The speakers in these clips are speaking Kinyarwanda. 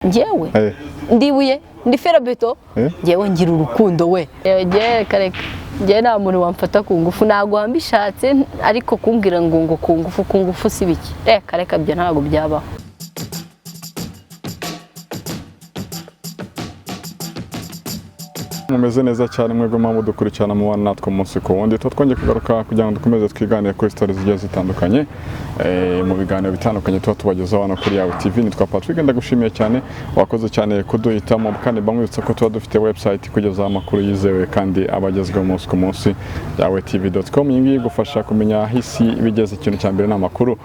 Njyewe ndibuye ndi ferabeto njyewe ngira urukundo we kareka njye nta muntu wamfata kungufu nago mbishatse ariko kumbwira ngo kungufu si biki reka byo ntago byabaho. Mumeze neza cyane mwebwe mpamvu dukurikirana mu bana natwe umunsi ku wundi twongeye kugaruka kugira ngo dukomeze twiganire kuri stories zigiye zitandukanye mu biganiro bitandukanye tuba tubagezaho hano kuri Yawe TV. Nitwa Patrick, ndagushimiye cyane wakoze cyane kuduhitamo kandi bamwibutsa ko tuba dufite website kugeza amakuru yizewe kandi abagezweho umunsi ku munsi yawetv.com. iyi ngiyi gufasha kumenya hisi bigeze ikintu cya mbere n'amakuru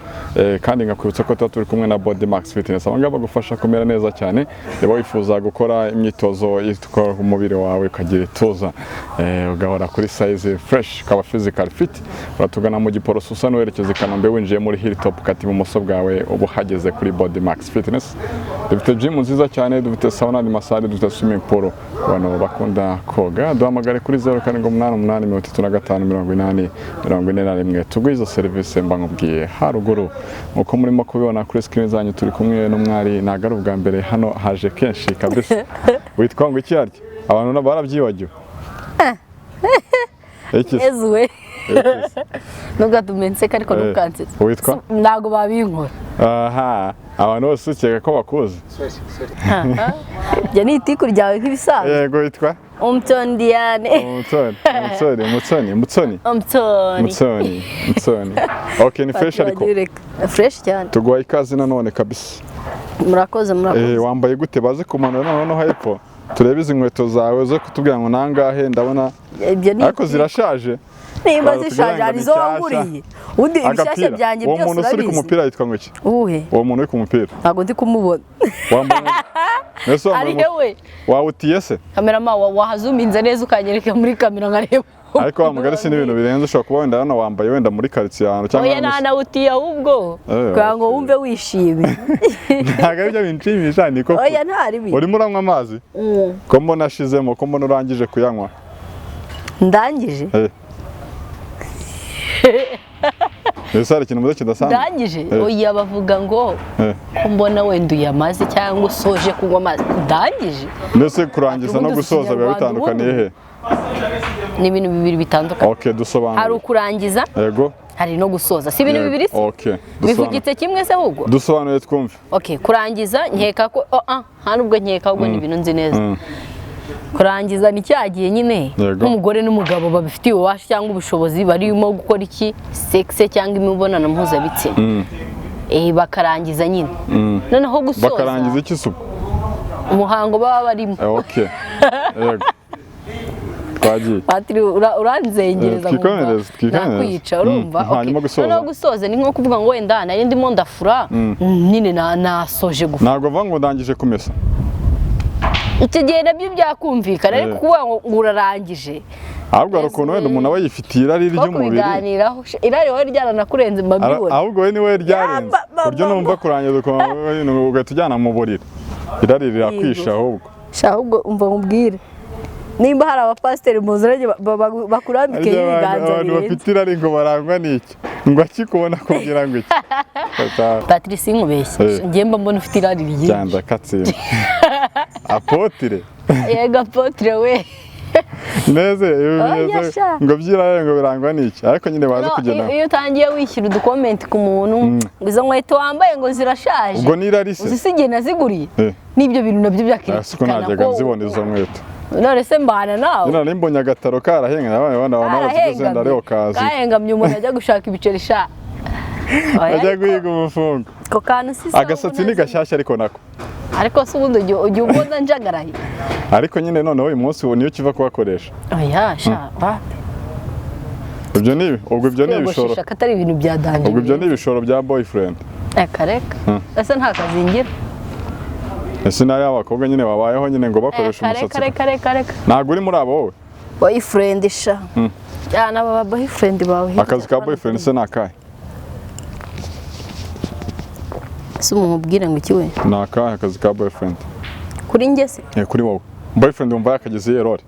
kandi ngakwibutsa ko tuba turi kumwe na Body Max Fitness. Abangaba bagufasha kumera neza cyane reba wifuza gukora imyitozo yitwa umubiri wawe ukagira ituza ugahora kuri size fresh ukaba physical fit uratugana mu Giporoso usa n'uwerekeza i Kanombe winjiye muri Hilltop kati ibumoso bwawe ubu hageze kuri Body Max Fitness. Dufite gym nziza cyane, dufite sauna na massage, dufite swimming pool. Abantu bakunda koga duhamagare kuri 0788358041 tugwiza service mbangubwiye haruguru. Uko murimo kubibona kuri screen zanyu turi kumwe n'umwari nagaru bwa mbere hano haje kenshi kabisa. Witwa ngo iki arya? Abantu nabo barabyibagiwe. Ezwe. Nugatumense ariko nukanse. Witwa? Nago babinkora. Aha, abantu bose ukeka ko bakuze. Je ni itiku ryawe nk'ibisanzwe. Yego witwa? Diane. Mutsoni. Okay, ni fresh ariko. Fresh cyane. Tugwaye ikaze nanone kabisa. Murakoze. Wambaye gute baze kumanura noneho hepfo? Turebe izi nkweto zawe zo kutubwira ngo nangahe ndabona ariko zirashaje. Nimba zishaje arizo wanguriye. Undi ibishashe byanjye byose urabizi. Uwo muntu uri ku mupira yitwa ngo iki? Uhe. Uwo muntu uri ku mupira. Ntago ndi kumubona. Wambaye. Ariwe. Wawutiye se? Kamerama wahazuminze neza ukanyereka muri kamera nkareba. Ariko wamugari si n'ibintu birenze ushobora kuba wenda hano wambaye wenda muri quartier ahantu cyangwa. Oya nanawutiye ahubwo. Kugira ngo wumve wishimye. Ntago ari byo binshimisha ni koko. Oya ntari bi. Urimo uranywa amazi? Ko mbona ashizemo, ko mbona urangije kuyanywa. Ndangije? Ese hari ikintu muze kidasanzwe? Ndangije? Oya bavuga ngo mbona wenda uyamaze cyangwa usoje kunywa amazi. Ndangije? Mbese kurangiza no gusoza biba bitandukaniye he? Ni ibintu bibiri bitandukanye. Okay, dusobanura. Hari ukurangiza? Yego. Hari no gusoza. Si ibintu bibiri se? Okay. Bivugitse kimwe se ahubwo? Dusobanuye twumve. Okay, kurangiza nkeka ko nubwo nkeka ahubwo ni ibintu nzi neza. Kurangiza ni cyagiye nyine nk'umugore n'umugabo babifitiye ububasha cyangwa ubushobozi barimo gukora iki sexe cyangwa imibonano mpuzabitsina. Bakarangiza nyine. Noneho gusoza. Bakarangiza iki suko? Umuhango baba barimo. Okay. Yego. Twagiye. Patri uranzengereza ngo nakwica urumva. Hanyuma gusoza. Noneho gusoza ni nko kuvuga ngo wenda nari ndimo ndafura nyine nasoje gufura. Ntago vuga ngo ndangije kumesa. Icyo gihe nabyo byakumvikana ariko kuvuga ngo urarangije. Ahubwo hari ukuntu wenda umuntu aba yifitiye irari ry'umubiri. Irari wowe ryaranakurenze mbabibona. Ahubwo we niwe ryarenze. Uryo numva kurangiza ugahita ujyana mu buriri. Irari rirakwisha ahubwo. Ahubwo umva nkubwire. Nimba hari abapasiteri muzuranye bakurambike ibiganza abantu bafite irari ngo barangwa n'iki ngo akikubona kugira ngo iki. Patrice nkubeshye ngiye mba mbona ufite irari ryinshi cyanda katsinda apotre yego apotre we neze ngo byirare ngo birangwa n'iki ariko nyine baze kugena iyo utangiye wishyira udukomenti ku muntu izo nkweto wambaye ngo zirashaje ubwo nirari se uzisige naziguriye n'ibyo bintu nabyo byakirikana ko najyaga nzibona izo nkweto none se mbana nawe none nimbonye agataro karahenga abana bazize ndareo kazi kahengamye umuntu ajya gushaka ibiceri sha ajya guhiga umufungo ko kantu sisa agasatsi ni gashyashya ariko nako ariko se ubundi ujye ubona njagaraye ariko nyine noneho uyu munsi niyo kiva kubakoresha oya sha ubwo ni ibishoro katari ibintu bya danje ubwo ibyo ni ibishoro bya boyfriend kareka ese nta kazingira ese nari abakobwa nyine babayeho nyine ngo bakoresha umusatsi kareka ntago uri muri abo wowe boyfriend sha cyane aba boyfriend bawe akazi ka boyfriend se nakahe se umubwire ngo iki we nakahe akazi ka boyfriend kuri njye se kuri wowe boyfriend umva yakageze error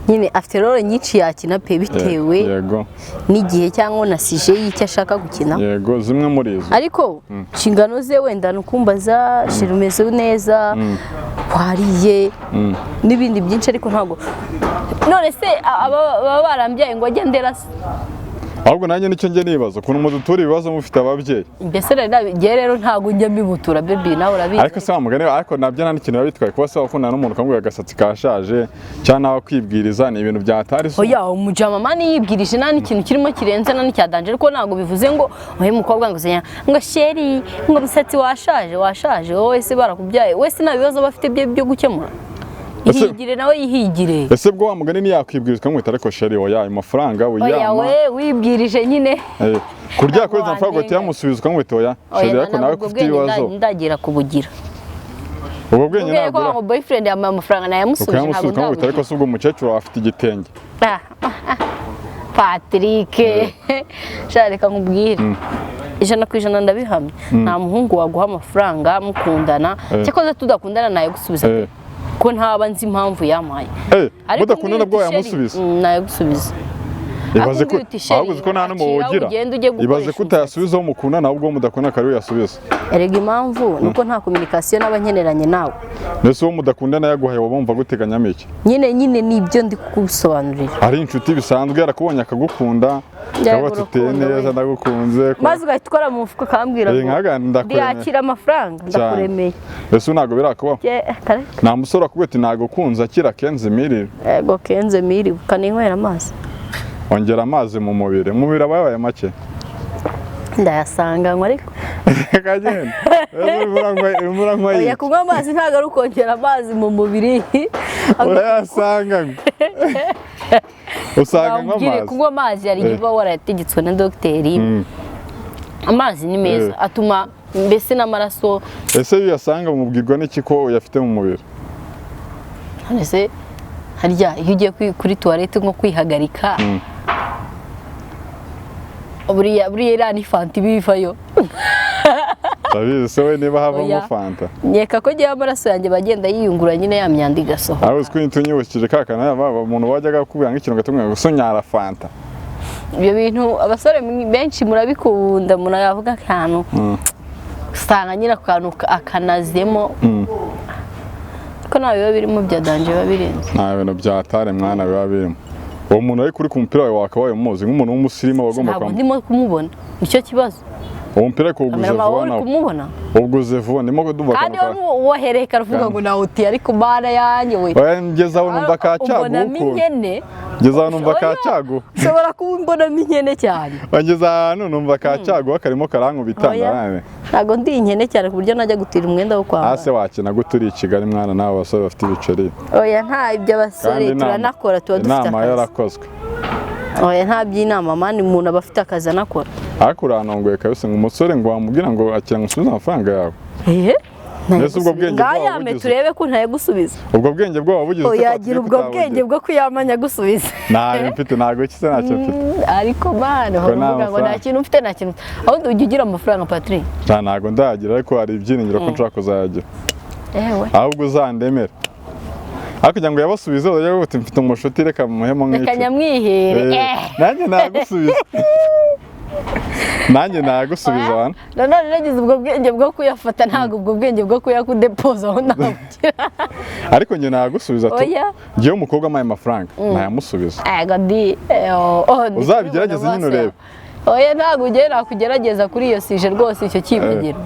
nyine afite role nyinshi yakina pe bitewe yego n'igihe cyangwa na sije y'icyo ashaka gukina yego zimwe muri izo ariko inshingano ze wenda nukumbaza shira umeze neza wariye n'ibindi byinshi ariko ntabwo none se baba barambyaye ngo ajye nderase ahubwo nanjye nicyo njye nibaza ukuntu mudutura ibibazo mufite ababyeyi mbese rero ntabwo njya mbibutura baby nawe urabizi ariko se wamugane ariko nabyo nta n'ikintu biba bitwaye kuba se wakundana n'umuntu ukamubwira agasatsi kashaje cyangwa nawe kwibwiriza ni ibintu byatari so oya umujama yibwirije nta n'ikintu kirimo kirenze nta n'icyadanje ariko ntabwo bivuze ngo uhe mukobwa ngo sheri ngo umusatsi washaje wowe se barakubyaye wese nta bibazo bafite byo gukemura ihigire nawe yihigire ese bwo wa mugani niyakwibwiriza ukamwita ariko sheri oya amafaranga oya we wibwirije nyine kurya kuri amafaranga ugahita yamusubiza ukamwita oya sheri ariko nawe ufite ibibazo ndagira kubugira ubwo bwenge ntabwo ngo boyfriend yambaye amafaranga nayamusubije ntabwo ukamwita ariko se ubwo umukecuru afite igitenge Patrick reka nkubwire 100% ndabihamya nta muhungu waguha amafaranga mukundana cyakoze tudakundana nayo gusubiza ko ntaba nzi impamvu yamaye mudakundana bwo yamusubiza nayo gusubiza ibaze ko ahubwo ko nta n'umuntu wogira ibaze ko utayasubizaho mukundana ahubwo mudakundana kari yasubiza erega impamvu nuko nta communication n'abanyeneranye nawe mbese uwo mudakundana yaguhaye wabumva guteganyamo iki nyine nibyo ndi kugusobanurira ari inshuti bisanzwe yarakubonye akagukunda ukaba tuteye neza ndagukunze maze ugahita ukora mu mufuka akambwira ngo ndiyakira amafaranga ndakuremeye ese ntabwo birakubaho nta musore akubwira ati ntabwo kunze akira kenze miri yego kenze miri ukaninywera amazi ongera amazi mu mubiri abaye make ndayasanganywa ariko kagenda oya kunywa amazi ntabwo ari ukongera amazi mu mubiri urayasanganywa usanganywa amazi kunywa amazi hari igihe uba warategetswe na dogiteri amazi ni meza atuma mbese n'amaraso ese iyo uyasanga mubwirwa n'iki ko uyafite mu mubiri ese harya iyo ugiye kuri tuwarete nko kwihagarika buriya iriya ni fanta ibivayo urabizi se we niba havamo fanta nkeka ko ngewe amaraso yanjye bagenda yiyungura nyine ya myanda igasohoka aho uzwi tunyibukije kakana umuntu wajyaga akubwira nk'ikintu gatumwe gusonyara fanta ibyo bintu abasore benshi murabikunda munavuga akantu usanga nyine akantu akanazemo ko nta biba birimo bya danje biba birenze nta bintu byatare mwana biba birimo uwo muntu ari kuri ku mupira wawe wakabaye umuzi nk'umuntu w'umusirimu wagomba ntabwo ndimo kumubona nicyo kibazo uwo mupira ariko uguze vuba nawe uguze vuba ndimo kuduva kandi wohereka ruvuga ngo nawutiye ariko bana yanjye we ngezaho numva kacyagu ngezaho numva kacyagu ushobora kumbonamo inkene cyane wangeza ahantu numva kacyagu karimo karankubita ntabwo ndi inkene cyane ku buryo najya gutira umwenda wo kwambara hasi wakina gute uri i Kigali mwana nawe abasore bafite ibiceri oya nta ibyo abasore turanakora tuba dufite akazi inama yarakozwe oya nta by'inama mani umuntu aba afite akazi anakora ariko uranongoye kabisa ngo umusore ngo wamubwira ngo akira ngo usubize amafaranga yawe mbese ubwo bwenge bwawe bugize turebe ko ntayagusubiza ubwo bwenge bwawe bugize yagira ubwo bwenge bwo kuyamanya gusubiza ntayo mfite ntabwo kisa ntacyo mfite ariko bana bavuga ngo nta kintu ufite nta kintu aho ujya ugira amafaranga Patrick ntabwo ndayagira ariko hari ibyiringiro ko nshaka kuzayagira ahubwo uzandemera ariko kugira ngo yabasubize urajya uti mfite umushuti reka muhemo nk'iki reka nyamwihere nanjye nagusubiza nagusubiza wana none nagize ubwo bwenge bwo kuyafata ntabwo ubwo bwenge bwo kuyakudepoza aho nabugira ariko njye nagusubiza tu ngewe umukobwa amaye amafaranga nayamusubiza uzabigerageze nyine urebe oya ntabwo ugiye nakugerageza kuri iyo sije rwose icyo kivugira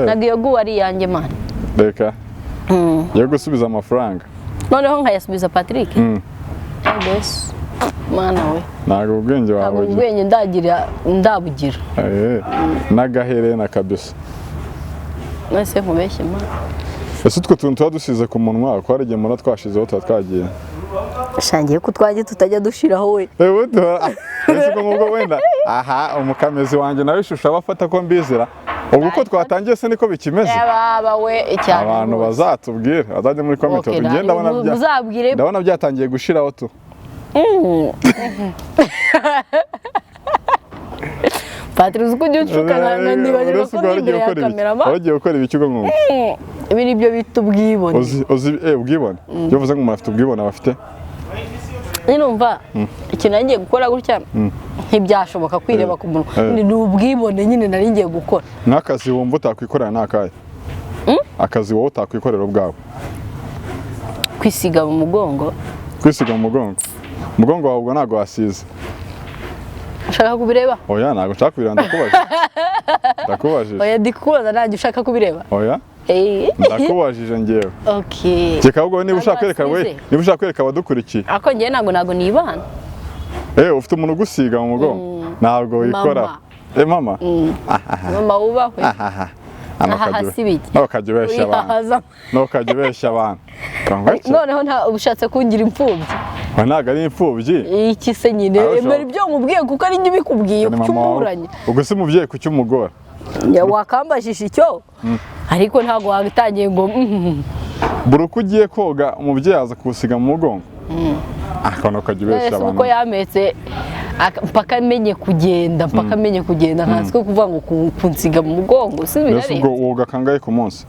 ntabwo iyo guwa ari iyanjye mani reka yo gusubiza amafaranga noneho nkayasubiza Patrick mana we ntabwo ubwenge wawe ntabwo ubwenge ndabugira n'agaherena kabisa mwese nkubeshye mana ese utwo tuntu tuba dusize ku munwa ko hari igihe mura twashizeho tuba twagiye shangiye ko twagiye tutajya dushiraho we ese ko ngubwo wenda aha umukamezi wanjye nawe ishusho abafata ko mbizira ubwo uko twatangiye se niko bikimeze abantu bazatubwire bazajya muri komite ndabona byatangiye gushiraho tu Patri uzi ko ujya ucukana nibagirwa ko ndi imbere ya kamerama wagiye gukora ibiki ugo mwumva ibi nibyo bita ubwibone uzi ubwibone iyo uvuze ngo umuntu afite ubwibone abafite numva ikintu nagiye gukora gutya ntibyashoboka kwireba ku muntu ni ubwibone nyine nari ngiye gukora n'akazi wumva utakwikorera n'akahe akazi wowe utakwikorera ubwawe kwisiga mu mugongo umugongo wawe ubwo ntabwo wasize ushaka kubireba oya ntabwo nshaka kubireba ndakubajije oya ndikubaza ntabwo ushaka kubireba oya ndakubajije ngewe reka ahubwo niba ushaka kwereka abadukurikiye ako ngewe ntabwo nibana ufite umuntu ugusiga mu mugongo ntabwo wikora mama mama wubahwe ntukajya ubeshya abantu noneho ushatse kungira imfubyi ntabwo ari imfubyi iki se nyine emera ibyo mubwiye kuko ari njye ubikubwiye kucyumuranye ubwo se umubyeyi kucyumugora wakambajije icyo ariko ntabwo wagitangiye ngo buri uko ugiye koga umubyeyi aza kuwusiga mu mugongo akantu ukajya ubeshya abantu uko yametse mpaka amenye kugenda nkanswe kuvuga ngo kunsiga mu mugongo si birarenze ubwo woga kangahe ku munsi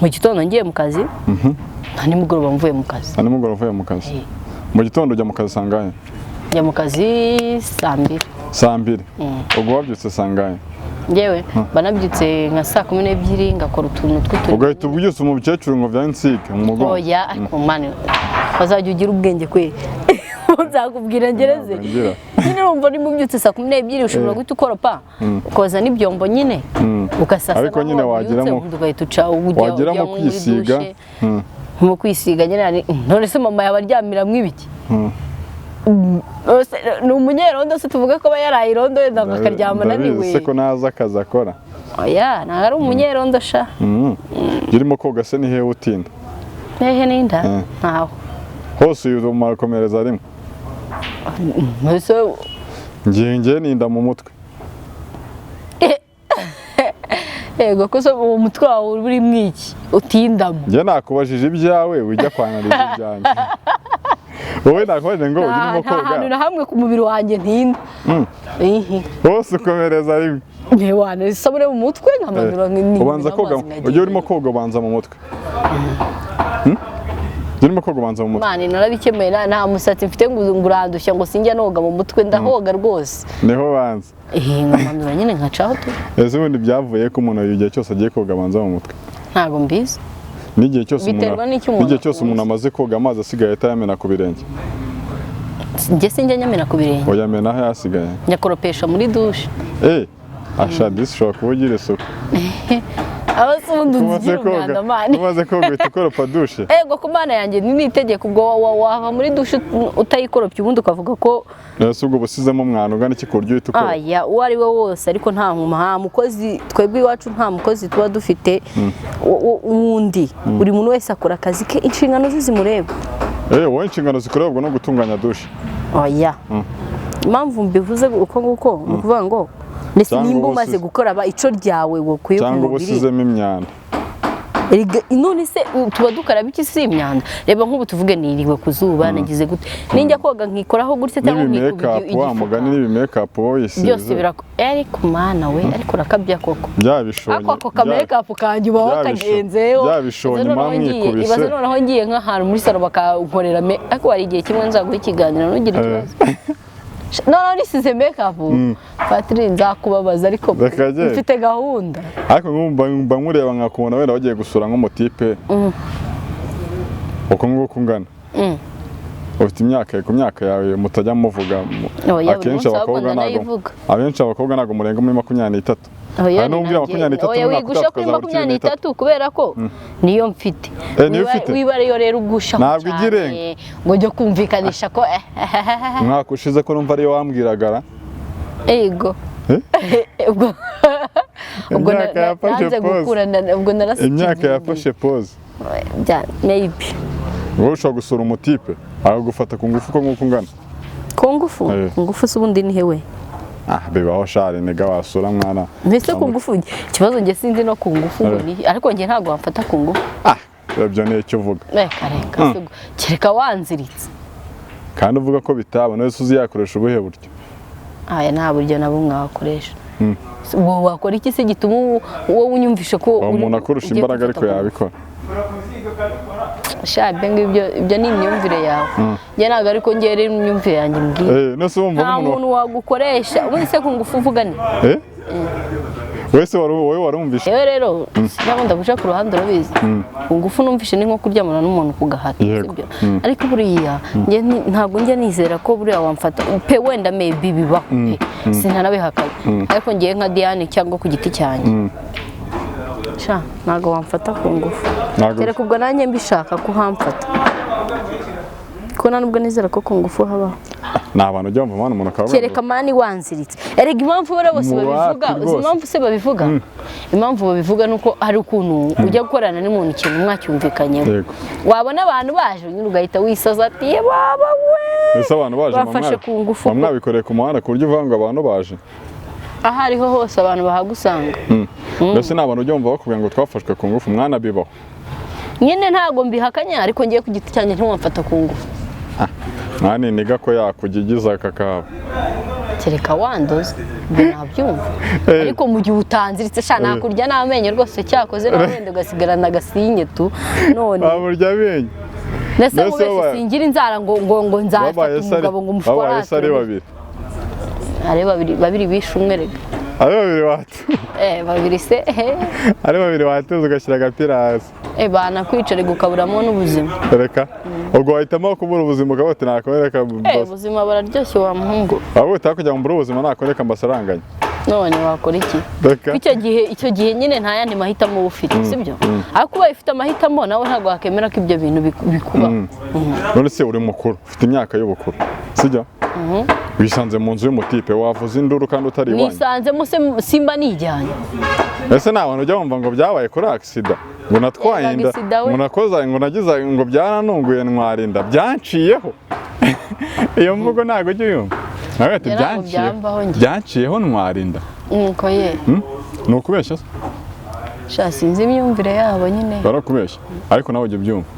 mu gitondo ngiye mu kazi nta nimugoroba mvuye mu kazi mu gitondo ujya mu kazi sangahe njya mu kazi saa mbiri ubwo wabyutse sangahe ngewe banabyutse nka saa 12 ngakora utuntu tw'utuntu ugahita ubyutse umukecuru ngo byansike mu mugongo oya ariko mani bazajya ugira ubwenge kwe nzakubwira ngereze nyine urumva niba ubyutse saa 12 ushobora guhita ukoropa ukoza n'ibyombo nyine ugasasa ariko nyine wageramo kwisiga mu kwisiga nyine none se mama yaba aryamiramwo ibiki ni umunyerondo se tuvuga ko aba yaraye irondo wenda akaryama ananiwe se ko naza akazi akora oya ntabwo ari umunyerondo sha urimo koga se ni hehe utinda hehe ninda ntaho hose uyuma komereza rimwe ngiye ninda mu mutwe yego ko uwo mutwe wawe uri mwiki utindamo njye nakubajije ibyawe wijya kwanariza ibyanjye wowe nakubajije ngo urimo koga nta hantu na hamwe ku mubiri wanjye ntinda hose ukomereza rimwe ntiwana isabune mu mutwe nkamanura ubanza koga ujye urimo koga ubanza mu mutwe urimo koga ubanza mu mutwe mani narabikemuye nta musatsi mfite ngo urandushya ngo sinjya noga mu mutwe ndahoga rwose niho banza nkamanura nyine nkacaho tu ese ubundi byavuye ko umuntu igihe cyose agiye koga abanza mu mutwe ntabwo mbizi n'igihe cyose umuntu amaze koga amazi asigaye atayamena ku birenge njye sinjya nyamena ku birenge oyamena aho yasigaye nyakoropesha muri dushe ashadisi ushobora kuba ugira isuku aba se ubundi ugira umwanda mani umaze koga uhita ukoropa dushe ego ku mana yanjye ni itegeko ubwo wava muri dushe utayikoropye ubundi ukavuga ko ese ubwo busizemo umwana ugana iki ku buryo uhita ukora aya uwo ari we wose ariko nta mukozi twebwe iwacu nta mukozi tuba dufite wundi buri muntu wese akora akazi ke inshingano ze zimureba wowe inshingano zikorerwa no gutunganya dushe oya impamvu mbivuze uko nguko ni ukuvuga ngo ndetse nimba umaze gukora ico ryawe wokwiye ku mubiri cyangwa ubusizemo imyanda none se tuba dukaraba iki si imyanda reba nk'ubu tuvuge niriwe ku zuba nagize gute ninjya koga nkikoraho gutse cyangwa nkikubira wa mugani n'ibi makeup wisize byose birako ariko mana we ariko rakabya koko byabishonye ako ka makeup kanjye uba wakagenzeho byabishonye mamwikubise ibaze noneho ngiye nk'ahantu muri salo bakankorera ariko hari igihe kimwe nzaguha ikiganiro ntugire ikibazo none nisize makeup Patri nzakubabaza ariko mfite gahunda ariko ngumva nkureba nkakubona wenda wagiye gusura nk'umutipe uko nguko ungana ufite imyaka ku myaka yawe mutajya muvuga akenshi abakobwa ntabwo murenga muri 23 oya n'ubwira 23 oya wigusha kuri 23 kubera ko niyo mfite wibare rero ugusha ntabwo igirenga ngo njye kumvikanisha ko mwaka ushize ko numva ariyo wambwiragara ego ubwo nanze gukurana ubwo narasikiye imyaka yafashe pause maybe wowe ushobora gusura umutipe agufata ku ngufu ko nguko ungana ku ngufu se ubundi ni hewe bibaho shari nega wasura mwana mbese ku ngufu ikibazo njye sinzi no ku ngufu ngo ni ariko njye ntabwo wamfata ku ngufu ibyo ni icyo uvuga reka kereka wanziritse kandi uvuga ko bitaba none uzi yakoresha ubuhe buryo aya nta buryo na bumwe wakoresha wowe wakora iki se gituma wowe unyumvishe ko umuntu akurusha imbaraga ariko yabikora shabe ibyo ni imyumvire yawe njye ntabwo ariko njye rero imyumvire yanjye mbwiye nta muntu wagukoresha ubundi se kungufu uvuga ni wese wowe warumvishe yewe rero sinakunda guca ku ruhande urabizi kungufu numvishe ni nko kuryamana n'umuntu ku gahata sibyo ariko buriya njye ntabwo njya nizera ko buriya wamfata pe wenda maybe bibaho pe sinanabihakanye ariko ngiye nka Diane cyangwa ku giti cyanjye ntabwo wamfata ku ngufu kereka ubwo nanjye mbishaka ko hamfata ko nubwo nizera ko ku ngufu habaho ni abantu ujya wumva umuntu akaba kereka mani wanziritse erega impamvu bose babivuga uzi impamvu se babivuga impamvu babivuga nuko hari ukuntu ujya gukorana n'umuntu ikintu mwacyumvikanyeho wabona abantu baje nyine ugahita wisaza ati baba we ese abantu baje bafashe ku ngufu mwabikoreye ku muhanda ku buryo uvuga ngo abantu baje aho ariho hose abantu bahagusanga mbese ni abantu ujya wumva bakubwira ngo twafashwe ku ngufu mwana bibaho nyine ntabwo mbihakanya ariko ngiye ku giti cyanjye ntiwamfata ku ngufu mwana niga ko yakugigiza kakaba kereka wandoze nabyumva ariko mu gihe utanziritse sha nakurya n'amenyo rwose cyakoze nawe wenda ugasigarana agasinye tu none wamurya amenyo nese ngo wese singira inzara ngo nzafata umugabo ngo umushwarate ari babiri bishe umwe rega ari babiri watu babiri se ari babiri watuze ugashyira agapira hasi banakwicara gukaburamo n'ubuzima reka ubwo wahitamo kubura ubuzima ukabati nakoreka ubuzima bararyoshye wa muhungu abo utakugira ngo mbure ubuzima nakoreka mbasaranganye none wakora iki icyo gihe nyine nta yandi mahitamo uba ufite sibyo ariko ubaye ufite amahitamo nawe ntabwo wakemera ko ibyo bintu bikuba none se uri mukuru ufite imyaka y'ubukuru sibyo wisanze mu nzu y'umutipe wavuza induru kandi utari iwanyu nisanzemo simba nijyanye ese nta bantu ujya wumva ngo byabaye kuri agisida ngo natwaye inda ngo nakoza ngo nagize ngo byaranunguye ntwarinda byanciyeho iyo mvugo ntabwo ujya uyumva nawe ati byanciyeho ntwarinda nuko ye ni ukubeshya se sinzi imyumvire yabo nyine barakubeshya ariko nawe ujya ubyumva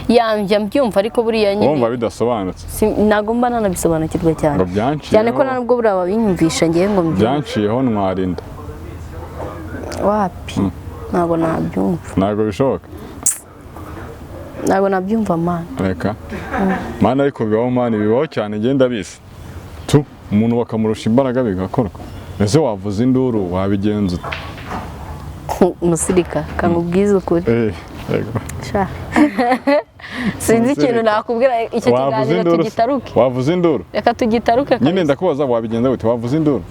yanjye mbyumva ariko buriya nyine wumva bidasobanutse ntabwo mba nanabisobanukirwa cyane ko nubwo buriya babinyumvisha ngiye ngo mbyumve byanciyeho ntwarinda wapi ntabwo nabyumva ntabwo bishoboka ntabwo nabyumva mani reka mani ariko bibaho mani bibaho cyane ngenda bisi tu umuntu bakamurusha imbaraga bigakorwa ese wavuza induru wabigenza umusirika kamubwiza ukuri sinzi ikintu nakubwira icyo kiganiro tugitaruke wavuza induru reka tugitaruke nyine ndakubaza wabigenza gute wavuza induru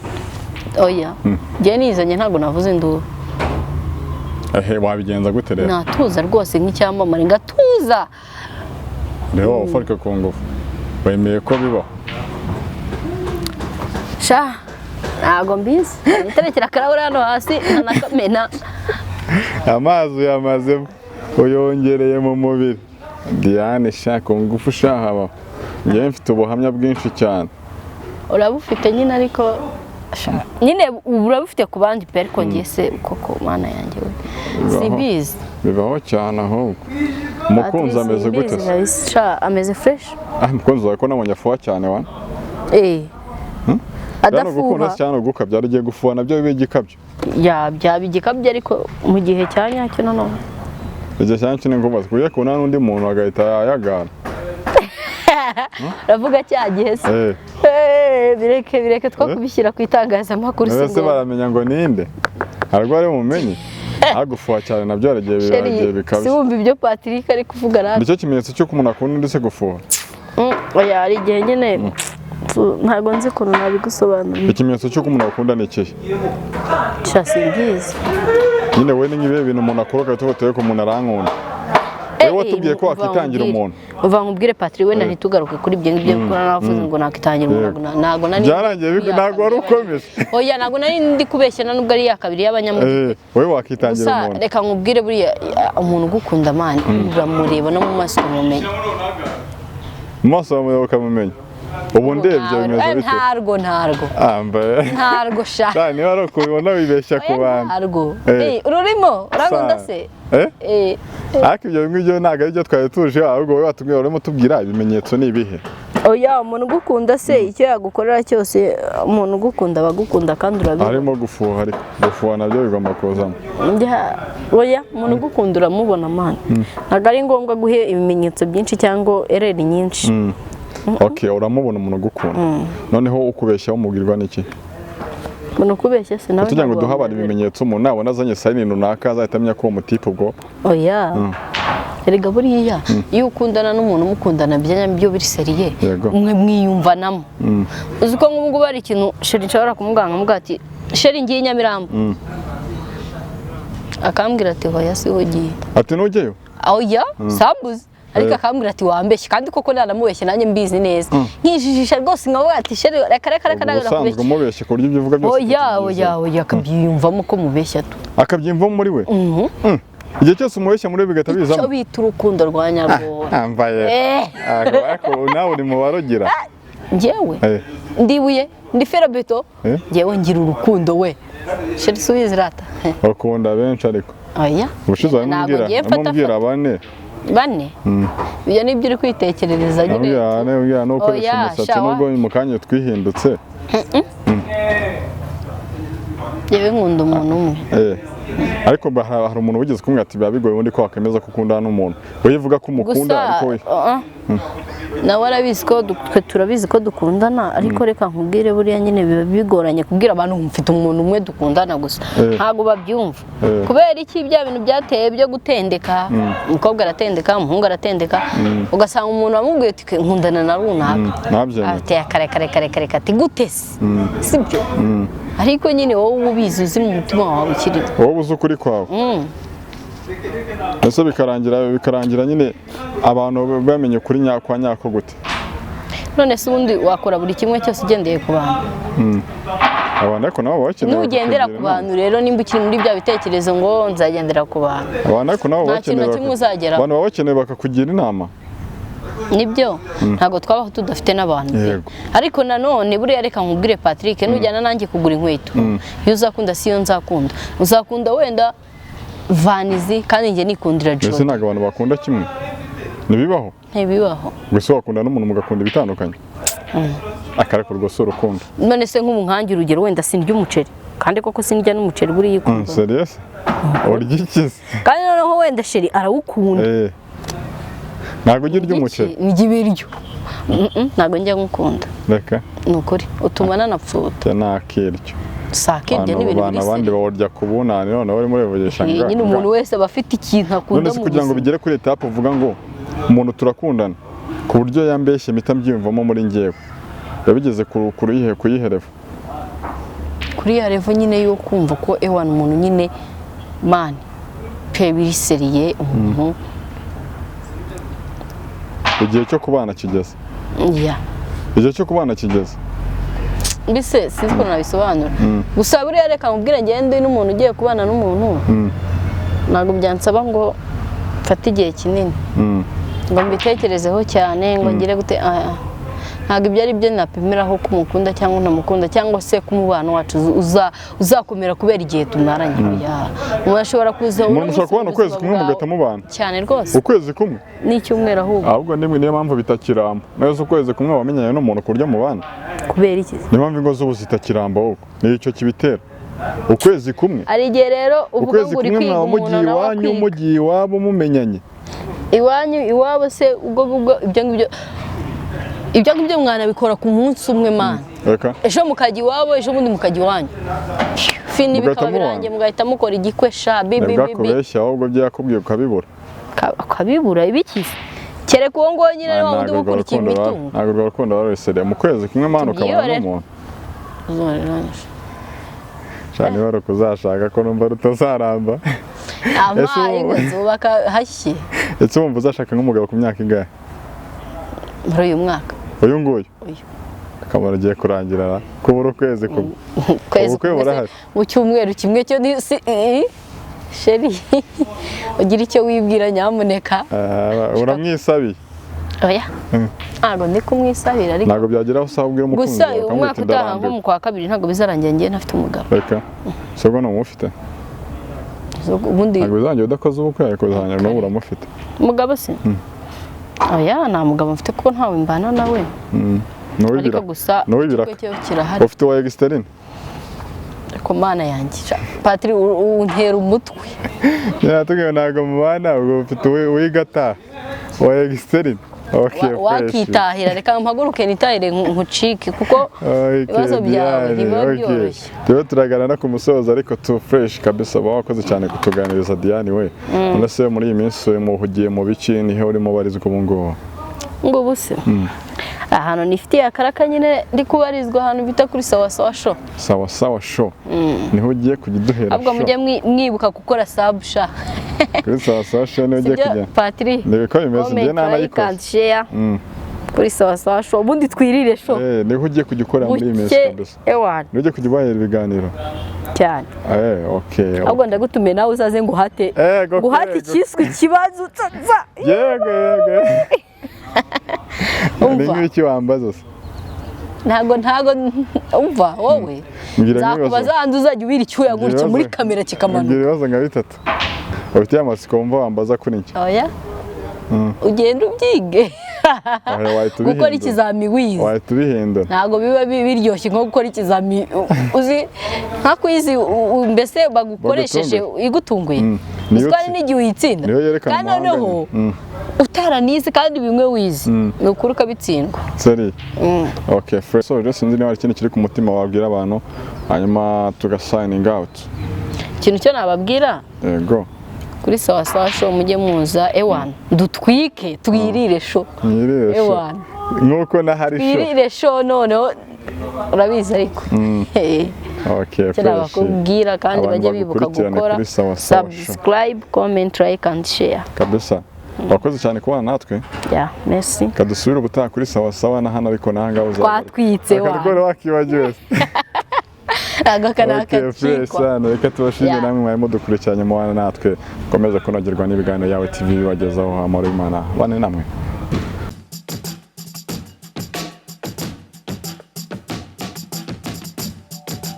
oya njye nizanye ntabwo navuze induru wabigenza gute rero natuza rwose nk'icyamamare ngatuza rero ufarika ku ngufu wemeye ko bibaho sha ntabwo mbizi niterekera akarahuri hano hasi nkanakamena amazi uyamazemo uyongereye mu mubiri Diane sha ku ngufu shahabaho njyewe mfite ubuhamya bwinshi cyane urabufite nyine ariko nyine urabufite ku bandi pe ariko ngiye se koko mana yanjye we simbizi bibaho cyane ahubwo umukunzi ameze gute se ameze fresh umukunzi wawe ko nabonye afuha cyane wa adafuha cyane ugukabya arigiye gufuha nabyo bibe igikabyo byaba igikabyo ariko mu gihe cya nyacyo nanone igihe cya nyacyo ni ngombwa kuburyo kubona n'undi muntu agahita yagana uravuga cya gihe se bireke two kubishyira ku itangazamakuru ese baramenya ngo ninde ntabwo ari mumenye agufuha cyane nabyo haragiye bikabye si wumva ibyo Patrick ari kuvuga rero nicyo kimenyetso cy'uko umuntu akunda undi se gufuha oya hari igihe nyine ntabwo nzi ukuntu nabigusobanurira ikimenyetso cy'uko umuntu akunda ni ikihe simbizi nyine we ni nk'ibihe bintu umuntu akora ugahita ubona ko umuntu arankunda wowe watubwiye ko wakitangira umuntu uva nkubwire Patrick wenda ntitugaruke kuri ibyo ngibyo kuko navuze ngo nakitangira umuntu ntabwo nari byarangiye ntabwo wari ukomeje oya ntabwo nari ndi kubeshya nubwo ari ya kabiri y'abanyamujyi wowe wakitangira umuntu reka nkubwire buriya umuntu ugukunda mani uramureba no mu maso ukamumenya mu maso ukamumenya ubu ndebye bimeze bite ntargo sha niba ari ukubibona wibeshya ku bantu ntargo ururimo urabona se ariko ibyo ngibyo ntabwo ari byo twari tuje ahubwo wowe watubwira urimo tubwira ibimenyetso ni ibihe oya umuntu ugukunda se icyo yagukorera cyose umuntu ugukunda abagukunda kandi urabizi harimo gufuha ariko gufuha nabyo bigomba kuzamo oya umuntu ugukunda uramubona mani ntabwo ari ngombwa guhe ibimenyetso byinshi cyangwa ereri nyinshi okay uramubona umuntu ugukunda noneho ukubeshyaho umubwirwa n'iki umuntu ukubeshya se nawe tugira ngo duhabane ibimenyetso umuntu nabona azanye sayini runaka azahita amenya ko uwo mutipe ubwo oya erega buriya iyo ukundana n'umuntu mukundana byo biri seriye umwe mwiyumvanamo uzi ko nk'ubwo bari ikintu sheri nshobora kumubwira nkamubwira ati sheri ngiye Nyamirambo akambwira ati hoya si ugiye ati nujyeyo oya sambuze ariko akambwira ati wambeshye kandi koko naramubeshye nanjye mbizi neza nkijijisha rwose nkavuga ati sheri reka ubusanzwe umubeshye ku buryo ibyo uvuga byose oya akabyiyumvamo ko mubeshya tu akabyiyumvamo muri we igihe cyose umubeshya muri we bigahita bizamo icyo bita urukundo rwa nyarwo ambaye nawe uri mu barogira njyewe ndibuye ndi ferabeto njyewe ngira urukundo we sheri subizi rata bakunda benshi ariko oya ubushize amubwira bane ibyo nibyo uri kwitekerereza nyine amubwira no gukoresha umusatsi nubwo mu kanya twihindutse yewe nkunda umuntu umwe ariko hari umuntu wigeze kumwe ati biba bigoye ubundi ko wakemeza ko ukundana n'umuntu we yivuga ko umukunda ariko we nawe arabizi ko twe turabizi ko dukundana ariko reka nkubwire buriya nyine biba bigoranye kubwira abantu mfite umuntu umwe dukundana gusa ntabwo babyumva kubera iki bya bintu byateye byo gutendeka umukobwa aratendeka umuhungu aratendeka ugasanga umuntu wamubwiye ati nkundana na runaka ateye kare ati gute se sibyo ariko nyine wowe ubizi uzi mu mutima wawe ukirimo wowe uzi ukuri kwawe ese bikarangira nyine abantu bamenye ukuri kwa nyako gute none se ubundi wakora buri kimwe cyose ugendeye ku bantu abantu ariko nabo bakeneye nugendera ku bantu rero nimba ukiri muri bya bitekerezo ngo nzagendera ku bantu abantu ariko nabo bakeneye abantu baba bakeneye bakakugira inama nibyo ntabwo twabaho tudafite n'abantu ariko nanone buriya reka nkubwire Patrick nujyana nanjye kugura inkweto iyo uzakunda siyo nzakunda uzakunda wenda vanizi kandi njye nikundira Jordan ese ntabwo abantu bakunda kimwe ntibibaho gusa wakunda n'umuntu mugakunda ibitandukanye akareka rwose urukundo none se nk'umuhangi urugero wenda sindya umuceri kandi koko sindya n'umuceri buriya ikunda serious urya iki kandi noneho wenda sheri arawukunda ntabwo ujya urya umuceri njya ibiryo ntabwo njya ngukunda reka ni ukuri utuma nanapfuta nakiryo sakirya n'ibintu biri abandi bawurya ku bunani none bari murevugisha ngo nyine umuntu wese aba afite ikintu akunda mu kugira ngo bigere kuri etape uvuga ngo umuntu turakundana ku buryo yambeshye mpita mbyiyumvamo muri njyewe yabigeze kuyiherevo kuri ya revo nyine yo kumva ko ewana umuntu nyine mani pe biri seriye umuntu igihe cyo kubana kigeze igihe cyo kubana kigeze mbese sinzi ko nabisobanura gusa buriya reka nkubwire ngende n'umuntu ugiye kubana n'umuntu ntabwo byansaba ngo mfate igihe kinini ngo mbitekerezeho cyane ngo ngire gute ntabwo ibyo ari byo napimiraho ko umukunda cyangwa unamukunda cyangwa se ko umubano wacu uzakomera kubera igihe tumaranye umuntu ashobora kuza umuntu ushobora kubana ukwezi kumwe mugahita mubana cyane rwose ukwezi kumwe n'icyumweru ahubwo niyo mpamvu bitakiramba neza ukwezi kumwe wamenyanye n'umuntu ku buryo mubana kubera iki niyo mpamvu ingo z'ubu zitakiramba ahubwo nicyo kibitera ukwezi kumwe hari igihe rero uvuga ngo uri kwiga umuntu nawe akwiga mugiye iwabo mumenyanye iwabo se ubwo ibyo ngibyo mwana bikora ku munsi umwe mana ejo mukajya iwabo ejo bundi mukajya iwanyu fini bikaba birangiye mugahita mukora igikwesha bibi bwakubeshya ahubwo byakubwiye ukabibura ibiki kereka uwo nguwo nyine niba wundi gukurikiye imitungo ntabwo urwo rukundo waruresere mu kwezi kumwe mana ukabana n'umuntu cyane wari kuzashaka ko numva rutazaramba amayi zubaka hashye ese wumva uzashaka nk'umugabo ku myaka ingahe muri uyu mwaka uyu nguyu akamaro agiye kurangira kubura ukwezi kumwe ubukwe burahari mu cyumweru kimwe cyo sheri ugira icyo wibwira nyamuneka uramwisabiye oya ntabwo ndi kumwisabira ariko ntabwo byageraho usaba ubwira umukunzi gusa uyu mwaka utaha nko mu kwa kabiri ntabwo bizarangira ngiye ntafite umugabo reka sobwo n'umufite ubundi ntabwo bizangira udakoze ubukwe ariko bizarangira n'ubu uramufite umugabo se oya nta mugabo mfite kuko ntawe mbana nawe ariko gusa ikigo kirahari. Ufite wa Exterine? Ariko mana yanjye Patrick untera umutwe. Tugiye ntago mubana ubwo ufite wigata wa Exterine. Okay, wakitahira reka mpaguruke nitahire nkucike kuko ibibazo byawe biba byoroshye. Tuba turaganira ku musozo ariko tu fresh kabisa. Wakoze cyane kutuganiriza Diane we. Unase muri iyi minsi muhugiye mu biki nihe urimo barizwa ubu ngo buse ahantu nifitiye akaraka nyine ndi kubarizwa ahantu bita kuri sawa show. Sawa show niho ugiye kugiduhera. Ahubwo mujye mwibuka gukora subsha kuri sawa show niho ugiye kujya Patrick niwe ko bimeze ndiye nanayikoze kuri sawa show ubundi twirire show niho ugiye kugikora muri iyi minsi kabisa. Ewana niho ugiye kujya ibiganiro cyane. Okay. Ahubwo ndagutumiye nawe uzaze nguhate ikiswe ikibazo tsa. Yego N'iki wambaza se? Ntago umva wowe nzakubaza handi uzajya ubira icyuya gutya muri kamera kikamanuka. Ngira ibibazo nka bitatu. Ufite amasiko wumva wambaza kuri iki? Oya ugenda ubyige gukora ikizami wize. Wahita ubihindura. Ntago biba biryoshye nko gukora ikizami uzi nka kwizi mbese bagukoresheje igutunguye. Iswari n'igihe uyitsinda kandi noneho utaranize kandi bimwe wize ni ukuri ukabitsindwa. Sorry. Okay, fresh. So just sinzi niba hari ikintu kiri ku mutima wabwira abantu hanyuma tuga signing out. Ikintu cyo nababwira yego kuri sawa show mujye muza ewana dutwike twirire show ewana nuko nahari show twirire show noneho urabizi ariko okay, cyane bakubwira kandi bajye bibuka gukora subscribe, comment, like and share kabisa. Wakoze cyane kubana natwe. Merci. Kadusubira ubutaha kuri sawa na hano ariko nanga uza. Twatwitse wa. Akagore wakibagiwe. Agakana kacikwa. Reka tubashimire namwe mwari dukurikiranye mu wana natwe. Komeza kunogerwa n'ibiganiro yawe TV bibagezaho amaro Imana. Bane namwe.